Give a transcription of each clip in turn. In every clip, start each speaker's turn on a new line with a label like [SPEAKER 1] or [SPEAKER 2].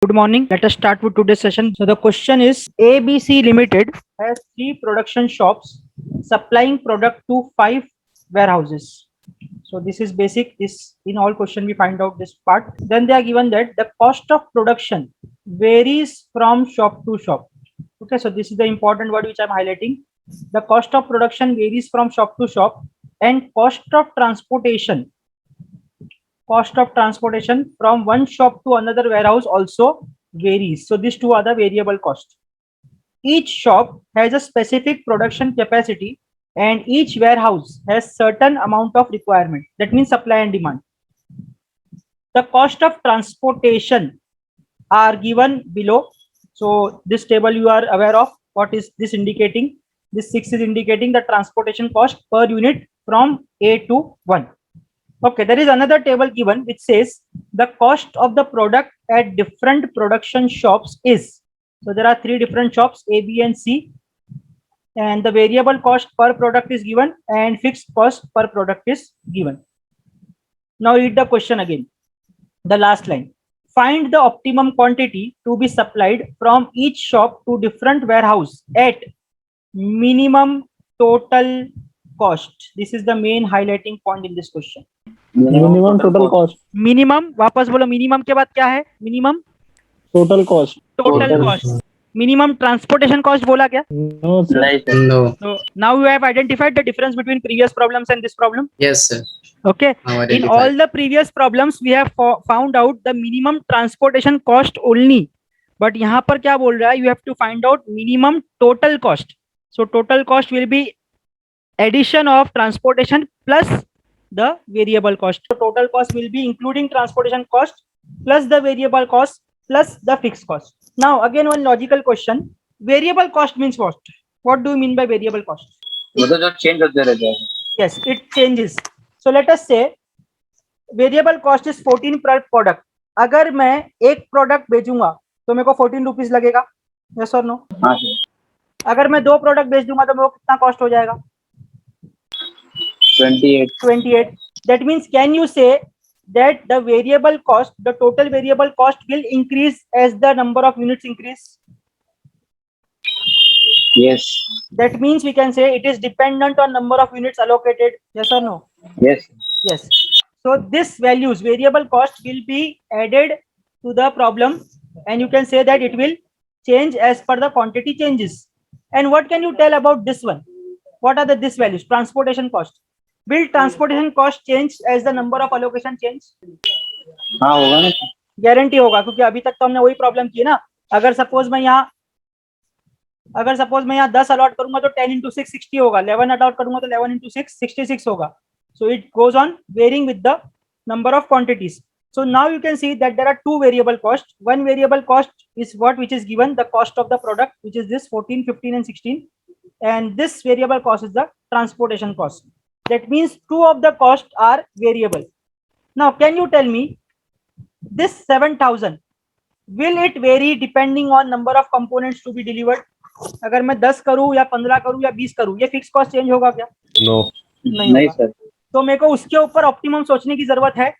[SPEAKER 1] Good morning. Let us start with today's session. So the question is ABC Limited has three production shops supplying product to five warehouses. So this is basic. This in all question we find out this part. Then they are given that the cost of production varies from shop to shop. Okay, so this is the important word which I'm highlighting. The cost of production varies from shop to shop, and cost of transportation from one shop to another warehouse also varies. So these two are the variable costs. Each shop has a specific production capacity and each warehouse has certain amount of requirement. That means supply and demand. The cost of transportation are given below. So this table you are aware of. What is this indicating? This 6 is indicating the transportation cost per unit from A to 1. Okay, there is another table given which says the cost of the product at different production shops is. So there are three different shops A, B, and C, and the variable cost per product is given and fixed cost per product is given. Now read the question again. The last line. Find the optimum quantity to be supplied from each shop to different warehouse at minimum total cost. This is the main highlighting point in this question.
[SPEAKER 2] Minimum total cost
[SPEAKER 1] minimum, वापस बोलो, minimum के बाद क्या है? Minimum
[SPEAKER 2] total cost
[SPEAKER 1] total cost. Minimum transportation cost बोला क्या?
[SPEAKER 2] No sir
[SPEAKER 3] No.
[SPEAKER 1] So now you have identified the difference between previous problems and this problem.
[SPEAKER 3] Yes, sir.
[SPEAKER 1] Okay.
[SPEAKER 3] Now
[SPEAKER 1] In
[SPEAKER 3] identify.
[SPEAKER 1] all the previous problems we have found out the minimum transportation cost only. But यहाँ पर क्या बोल रहा है? You have to find out minimum total cost. So total cost will be addition of transportation plus the variable cost. So total cost will be including transportation cost plus the variable cost plus the fixed cost. Now again one logical question. Variable cost means what? What do you mean by variable cost?
[SPEAKER 4] वो तो जो change होते रहते हैं.
[SPEAKER 1] Yes, it changes. So let us say variable cost is 14 per product. अगर मैं एक product बेचूंगा तो मेरे को 14 रुपीज लगेगा. यस और नो?
[SPEAKER 4] हाँ सर.
[SPEAKER 1] अगर मैं दो प्रोडक्ट बेच दूंगा तो मेरे को कितना कॉस्ट हो जाएगा? 28. That means can you say that the variable cost, the total variable cost will increase as the number of units increase?
[SPEAKER 4] Yes.
[SPEAKER 1] That means we can say it is dependent on number of units allocated. Yes or no?
[SPEAKER 4] Yes.
[SPEAKER 1] Yes. So this values, variable cost, will be added to the problem, and you can say that it will change as per the quantity changes. And what can you tell about this one? What are this values? Transportation cost. Will transportation cost change as the number of allocation change?
[SPEAKER 4] हाँ होगा ना.
[SPEAKER 1] Guarantee होगा, क्योंकि अभी तक तो हमने वही प्रॉब्लम की ना. अगर सपोज मैं यहाँ 10 अलॉट करूंगा तो 10 into 6 60 होगा. 11 अलॉट करूंगा तो 11 into 6 66 होगा. So it goes on varying with the number of quantities. So now you can see that there are two variable costs. One variable cost is which is given the cost of the product, which is this 14, 15, and 16, and this variable cost is the transportation cost. That means two of the costs are variable. Now can you tell me this 7,000, will it vary depending on number of components to be delivered? अगर मैं 10 करूं या 15 करूं या 20 करूं, ये fix cost change होगा क्या?
[SPEAKER 2] नो
[SPEAKER 4] नहीं सर.
[SPEAKER 1] तो मेरे को उसके ऊपर ऑप्टिमम सोचने की जरूरत है?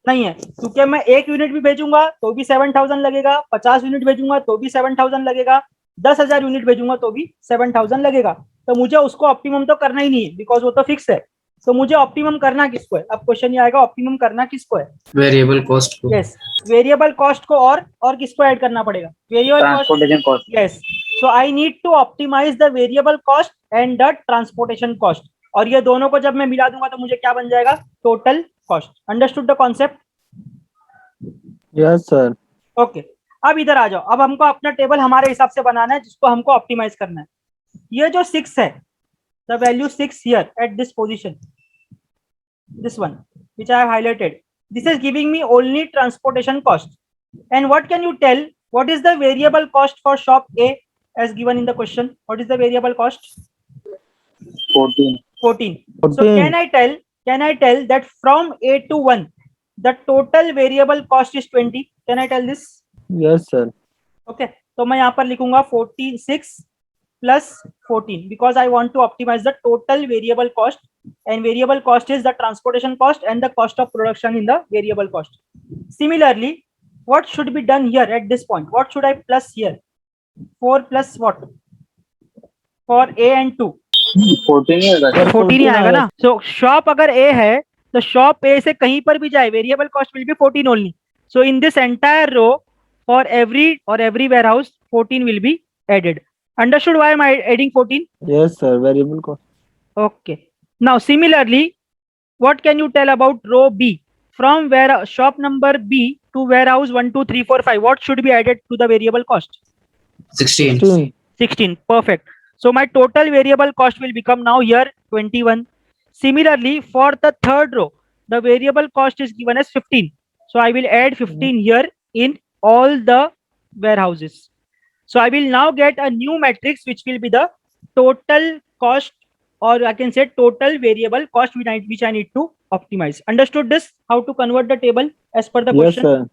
[SPEAKER 1] नहीं है, क्योंकि मैं एक यूनिट भी भेजूंगा तो भी 7,000 लगेगा, 50 यूनिट भेजूंगा तो भी 7,000 लगेगा, 10,000 यूनिट भेजूंगा तो भी 7,000 लगेगा. तो मुझे उसको ऑप्टिमम तो करना ही नहीं है, बिकॉज वो तो फिक्स है. तो मुझे ऑप्टिमम करना किसको है? अब क्वेश्चन ये आएगा, ऑप्टिमम करना किसको है?
[SPEAKER 3] Variable cost को.
[SPEAKER 1] यस, वेरिएबल कॉस्ट को और किसको ऐड करना पड़ेगा? Variable
[SPEAKER 4] transportation cost.
[SPEAKER 1] Yes. So I need to optimise the variable cost and the transportation cost, और ये दोनों को जब मैं मिला दूंगा तो मुझे क्या बन जाएगा? Total cost. Understood the concept?
[SPEAKER 2] Yes sir.
[SPEAKER 1] Okay. अब इधर आ जाओ. अब हमको अपना टेबल हमारे हिसाब से बनाना है जिसको हमको ऑप्टिमाइज करना है. ये जो 6 है, the value 6 here at this position, this one which I have highlighted, this is giving me only transportation cost. And what can you tell, what is the variable cost for shop A as given in the question? What is the variable cost?
[SPEAKER 4] 14.
[SPEAKER 1] 14. So can I tell that from A to 1 the total variable cost is 20? Can I tell this?
[SPEAKER 2] Yes sir.
[SPEAKER 1] Okay, तो मैं यहाँ पर लिखूंगा 46 plus 14 because I want to optimize the total variable cost, and variable cost is the transportation cost and the cost of production in the variable cost. Similarly, what should be done here at this point? What should I plus here? 4 plus what? For A and 2.
[SPEAKER 4] 14 ही होगा
[SPEAKER 2] Sir,
[SPEAKER 1] 14 ही
[SPEAKER 2] 14
[SPEAKER 1] आएगा
[SPEAKER 2] आएगा।
[SPEAKER 1] ना. So shop अगर A है तो shop A से कहीं पर भी जाए variable cost will be 14 only. So in this entire row for every warehouse 14 will be added. Understood why am I adding 14?
[SPEAKER 2] Yes, sir. Variable cost.
[SPEAKER 1] Okay. Now similarly, what can you tell about row B? From where shop number B to warehouse 1, 2, 3, 4, 5, what should be added to the variable cost?
[SPEAKER 3] 16.
[SPEAKER 2] 16.
[SPEAKER 1] 16. Perfect. So my total variable cost will become now here 21. Similarly, for the third row, the variable cost is given as 15. So I will add 15 here in all the warehouses. So I will now get a new matrix which will be the total cost, or I can say total variable cost which I need to optimize. Understood this? How to convert the table as per the
[SPEAKER 2] Yes,
[SPEAKER 1] question?
[SPEAKER 2] sir.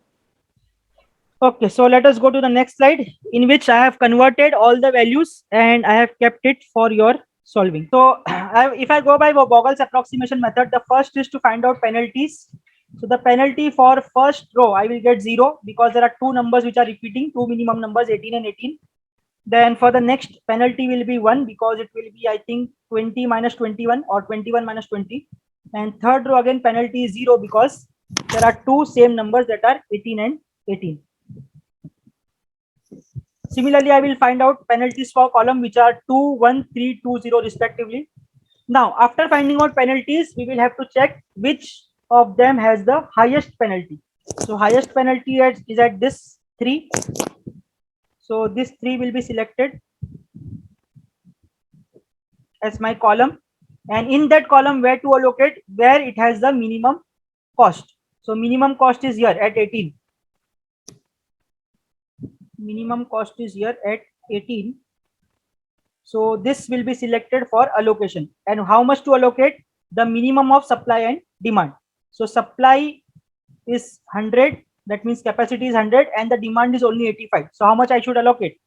[SPEAKER 1] Okay, so let us go to the next slide in which I have converted all the values and I have kept it for your solving. So if I go by Vogel's approximation method, the first is to find out penalties. So the penalty for first row, I will get 0 because there are two numbers which are repeating, two minimum numbers, 18 and 18. Then for the next penalty will be 1 because it will be, I think, 20 minus 21 or 21 minus 20. And third row again penalty is 0 because there are two same numbers that are 18 and 18. Similarly, I will find out penalties for column which are 2, 1, 3, 2, 0 respectively. Now, after finding out penalties, we will have to check which of them has the highest penalty. So highest penalty is at this 3. So this 3 will be selected as my column. And in that column, where to allocate? Where it has the minimum cost. So minimum cost is here at 18. Minimum cost is here at 18. So this will be selected for allocation. And how much to allocate? The minimum of supply and demand. So supply is 100, that means capacity is 100 and the demand is only 85. So how much I should allocate?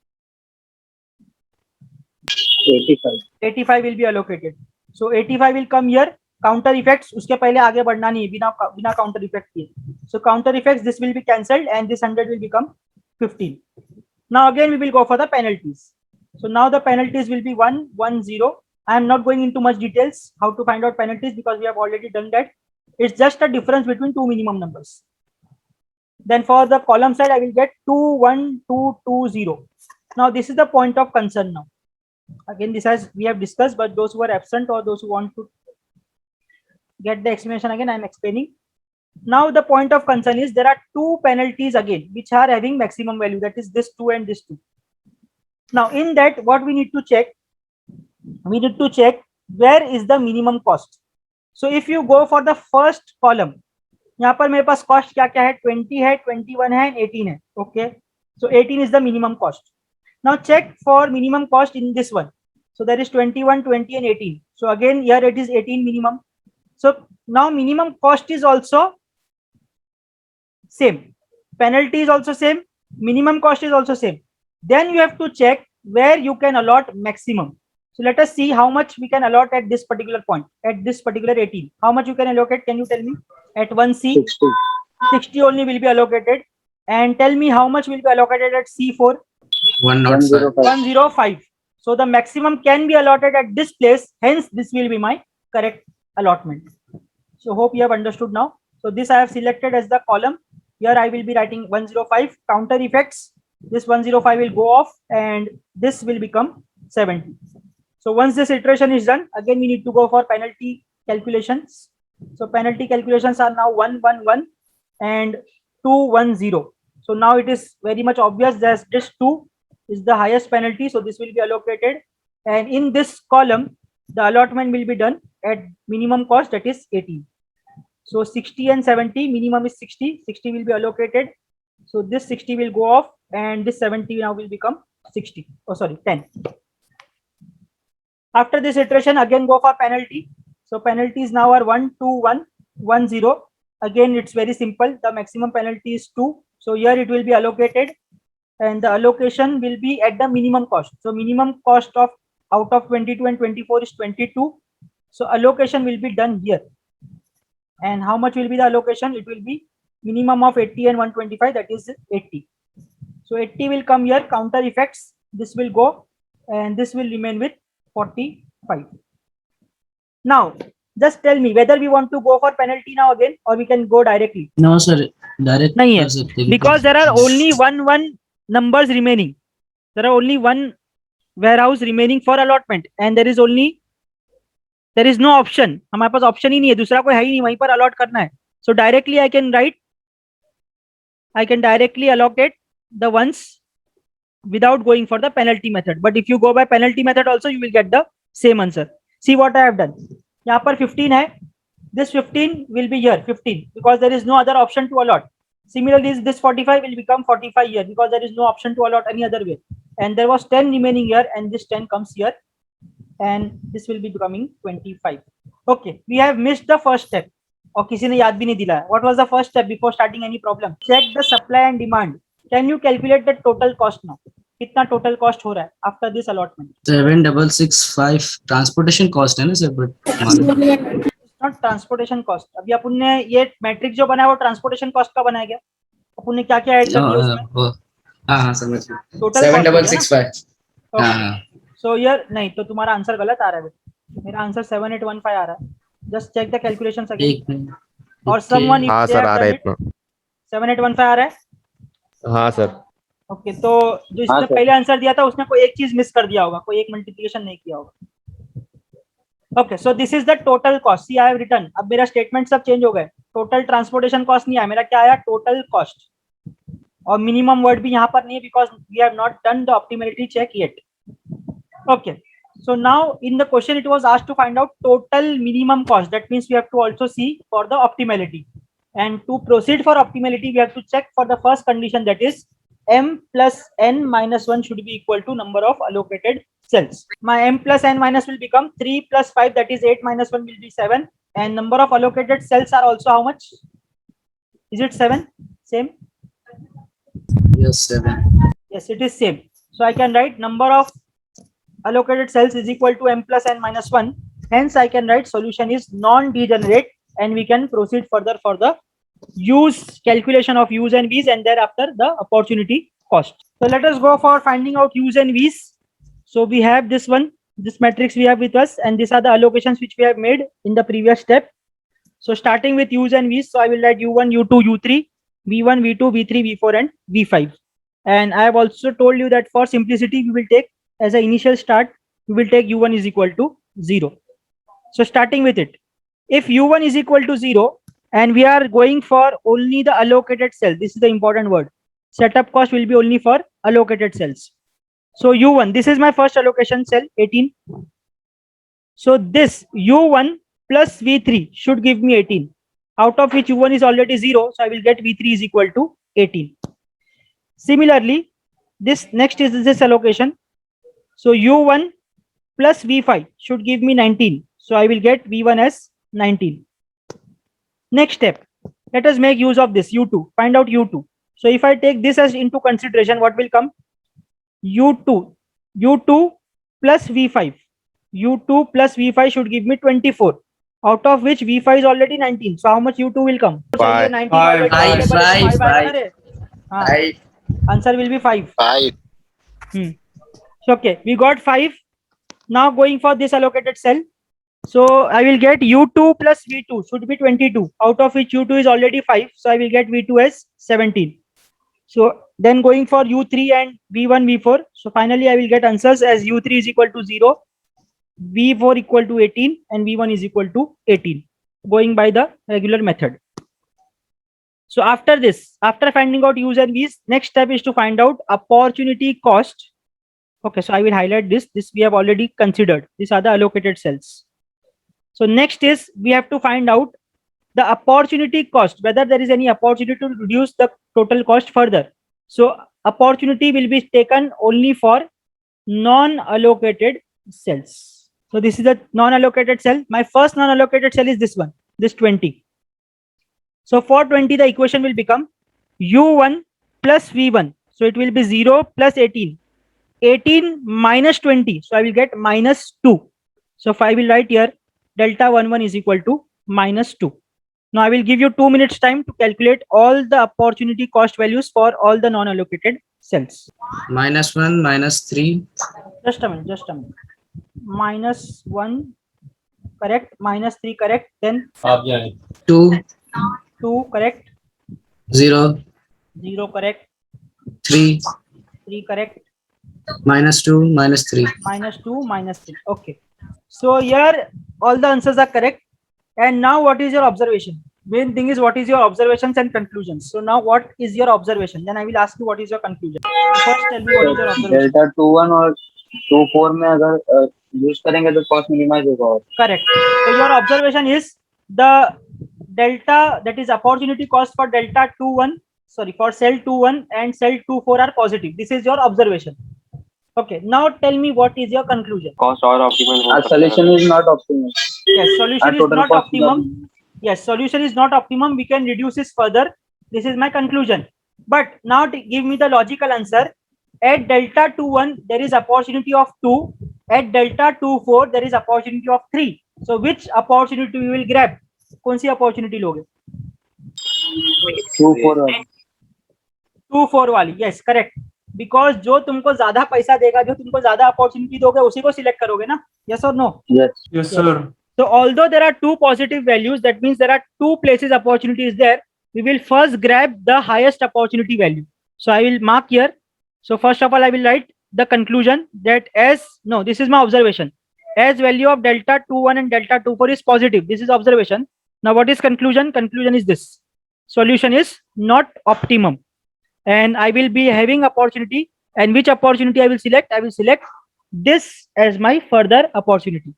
[SPEAKER 4] 85.
[SPEAKER 1] 85 will be allocated. So 85 will come here. Counter effects, उसके पहले आगे बढ़ना नहीं है बिना counter effect किए. So counter effects, this will be cancelled and this 100 will become 15. Now again we will go for the penalties. So now the penalties will be 1, 1, 0. I am not going into much details how to find out penalties because we have already done that. It's just a difference between two minimum numbers. Then for the column side, I will get 2, 1, 2, 2, 0. Now this is the point of concern now. Again, this as we have discussed, but those who are absent or those who want to get the explanation again, I am explaining. Now the point of concern is there are two penalties again which are having maximum value, that is this 2 and this 2. Now in that, what we need to check? We need to check where is the minimum cost. So if you go for the first column, यहाँ पर मेरे पास cost क्या क्या है? 20 है, 21 है, 18 है. Okay, so 18 is the minimum cost. Now check for minimum cost in this one. So there is 21, 20 and 18. So again here it is 18 minimum. So now minimum cost is also same. Penalty is also same. Minimum cost is also same. Then you have to check where you can allot maximum. So let us see how much we can allot at this particular point, at this particular 18. How much you can allocate? Can you tell me? At 1C,
[SPEAKER 4] 60.
[SPEAKER 1] 60 only will be allocated. And tell me how much will be allocated at C4?
[SPEAKER 3] 105.
[SPEAKER 1] 105. So the maximum can be allotted at this place. Hence, this will be my correct allotment. So hope you have understood now. So this I have selected as the column. Here I will be writing 105. Counter effects. This 105 will go off and this will become 70. So once this iteration is done, again we need to go for penalty calculations. So penalty calculations are now 111 and 210. So now it is very much obvious that this 2 is the highest penalty. So this will be allocated. And in this column, the allotment will be done at minimum cost, that is 18. So 60 and 70, minimum is 60. 60 will be allocated. So this 60 will go off and this 70 now will become 60. Oh, sorry, 10. After this iteration, again go for penalty. So penalties now are 1, 2, 1, 1, 0. Again, it's very simple. The maximum penalty is 2. So here it will be allocated and the allocation will be at the minimum cost. So minimum cost of out of 22 and 24 is 22. So allocation will be done here. And how much will be the allocation? It will be minimum of 80 and 125, that is 80. So 80 will come here, counter effects, this will go, and this will remain with 45. Now, just tell me whether we want to go for penalty now again, or we can go directly.
[SPEAKER 3] No, sir. Direct.
[SPEAKER 1] नहीं है,
[SPEAKER 3] कर सकते हैं,
[SPEAKER 1] because there are only one numbers remaining. There are only one warehouse remaining for allotment, and there is no option. हमारे पास option ही नहीं है, दूसरा कोई है ही नहीं, वहीं पर allot करना है. So directly I can directly allocate the ones without going for the penalty method. But if you go by penalty method also, you will get the same answer. See what I have done. यहाँ पर 15 है. This 15 will be here 15 because there is no other option to allot. Similarly, this 45 will become 45 here because there is no option to allot any other way. And there was 10 remaining here, and this 10 comes here, and this will be becoming 25. Okay, we have missed the first step. और किसी ने याद भी नहीं दिलाया. What was the first step before starting any problem? Check the supply and demand. Can you calculate the total cost now? कितना total cost हो रहा है after this allotment?
[SPEAKER 3] 7665 transportation cost है ना sir, but
[SPEAKER 1] Not transportation cost. अभी अपन ने ये matrix जो बनाया वो ट्रांसपोर्टेशन कॉस्ट का बनाया गया. अपन ने क्या क्या ऐड कर दिया उसमें?
[SPEAKER 3] हाँ समझ गया.
[SPEAKER 1] Total
[SPEAKER 3] 7665.
[SPEAKER 1] Okay.
[SPEAKER 3] हाँ
[SPEAKER 1] So here नहीं तो तुम्हारा आंसर गलत आ रहा है. मेरा आंसर 7815 आ रहा है. Just check the calculations again.
[SPEAKER 3] एक मिनट.
[SPEAKER 1] और someone if
[SPEAKER 5] हाँ
[SPEAKER 1] they
[SPEAKER 5] सर
[SPEAKER 1] have
[SPEAKER 5] आ
[SPEAKER 1] done
[SPEAKER 5] रहा है
[SPEAKER 1] it,
[SPEAKER 5] इतना.
[SPEAKER 1] 7815 आ रहा है.
[SPEAKER 5] हाँ सर.
[SPEAKER 1] ओके तो जो इसने
[SPEAKER 4] हाँ, सर।
[SPEAKER 1] पहले आंसर दिया था उसने कोई एक चीज मिस कर दिया होगा, कोई एक मल्टीप्लिकेशन नहीं किया होगा. Okay so this is the total cost. See I have written. अब मेरा स्टेटमेंट सब चेंज हो गए. टोटल ट्रांसपोर्टेशन कॉस्ट नहीं आया, मेरा क्या आया? Total cost. और मिनिमम वर्ड भी यहाँ पर नहीं है because we have not done the optimality check yet. Okay so now in the question it was asked to find out total minimum cost. That means we have to also see for the optimality, and to proceed for optimality we have to check for the first condition, that is m plus n minus 1 should be equal to number of allocated cells. My m plus n minus will become 3 plus 5, that is 8 minus 1 will be 7, and number of allocated cells are also how much? Is it 7? Same?
[SPEAKER 3] Yes, 7.
[SPEAKER 1] Yes, it is same. So I can write number of allocated cells is equal to m plus n minus 1. Hence I can write solution is non-degenerate, and we can proceed further for the calculation of U's and V's, and thereafter the opportunity cost. So let us go for finding out U's and V's. So we have this one, this matrix we have with us, and these are the allocations which we have made in the previous step. So starting with U's and V's, so I will write U1, U2, U3, V1, V2, V3, V4 and V5. And I have also told you that for simplicity we will take as an initial start, we will take U1 is equal to 0. So starting with it, if U1 is equal to 0 and we are going for only the allocated cell, this is the important word, setup cost will be only for allocated cells. So U1, this is my first allocation cell 18. So this U1 plus V3 should give me 18, out of which U1 is already 0, so I will get V3 is equal to 18. Similarly, this next is this allocation. So U1 plus V5 should give me 19. So I will get V1 as 19. Next step, let us make use of this U2. Find out U2. So if I take this as into consideration, what will come? U2 plus V5. U2 plus V5 should give me 24. Out of which V5 is already 19. So how much U2 will come? So
[SPEAKER 5] Five.
[SPEAKER 1] 19
[SPEAKER 3] Five.
[SPEAKER 1] already
[SPEAKER 3] Five.
[SPEAKER 1] available. हाँ,
[SPEAKER 3] Five.
[SPEAKER 1] answer will be 5.
[SPEAKER 5] 5.
[SPEAKER 1] So okay, we got 5. Now going for this allocated cell. So I will get U2 plus V2 should be 22, out of which U2 is already 5. So I will get V2 as 17. So then going for U3 and V1, V4. So finally I will get answers as U3 is equal to 0, V4 equal to 18 and V1 is equal to 18, going by the regular method. So after this, after finding out U's and V's, next step is to find out opportunity cost. Okay, so I will highlight this. This we have already considered. These are the allocated cells. So next is we have to find out the opportunity cost, whether there is any opportunity to reduce the total cost further. So opportunity will be taken only for non-allocated cells. So this is the non-allocated cell. My first non-allocated cell is this one, this 20. So for 20, the equation will become U1 plus V1. So it will be 0 plus 18. 18 minus 20. So I will get minus 2. So if I will write here, delta 11 is equal to minus 2. Now I will give you 2 minutes time to calculate all the opportunity cost values for all the non-allocated cells.
[SPEAKER 3] -1, -3,
[SPEAKER 1] Just a minute, just a minute. -1, correct. -3, correct. Then
[SPEAKER 3] 2,
[SPEAKER 1] 2, correct.
[SPEAKER 3] 0,
[SPEAKER 1] 0, correct.
[SPEAKER 3] 3,
[SPEAKER 1] 3, correct.
[SPEAKER 3] -2, -3.
[SPEAKER 1] -2, -3. Okay. So here all the answers are correct. And now what is your observation? Main thing is what is your observations and conclusions. So now what is your observation? Then I will ask you what is your conclusion. First tell me what is your observation.
[SPEAKER 4] Delta 2-1 और 2-4 में अगर use करेंगे तो cost minimise होगा और
[SPEAKER 1] Correct. So your observation is the delta, that is opportunity cost for delta 2-1, sorry, for cell 2-1 and cell 2-4 are positive. This is your observation. Okay. Now tell me what is your conclusion.
[SPEAKER 5] Cost और optimal हो सकता
[SPEAKER 4] solution
[SPEAKER 5] है
[SPEAKER 4] is not optimal.
[SPEAKER 1] Yes, solution is
[SPEAKER 4] total
[SPEAKER 1] not
[SPEAKER 4] cost
[SPEAKER 1] optimum. Yes, solution is not optimum. We can reduce this further. This is my conclusion. But now give me the logical answer. At delta 2-1, there is opportunity of 2. At delta 2-4, there is opportunity of 3. So which opportunity we will grab? कौन सी opportunity लोगे?
[SPEAKER 4] 2-4 वाला
[SPEAKER 1] 2-4 वाली. Yes, correct. Because जो तुमको ज्यादा पैसा देगा, जो तुमको ज्यादा opportunity दोगे, उसी को select करोगे ना? Yes or no?
[SPEAKER 4] yes
[SPEAKER 5] yes sir
[SPEAKER 1] So although there are two positive values, that means there are two places opportunity is there. We will first grab the highest opportunity value. So I will mark here. So first of all, I will write the conclusion that this is my observation. As value of delta 2-1 and delta 2-4 is positive. This is observation. Now what is conclusion? Conclusion is this. Solution is not optimum. And I will be having opportunity. And which opportunity I will select? I will select this as my further opportunity.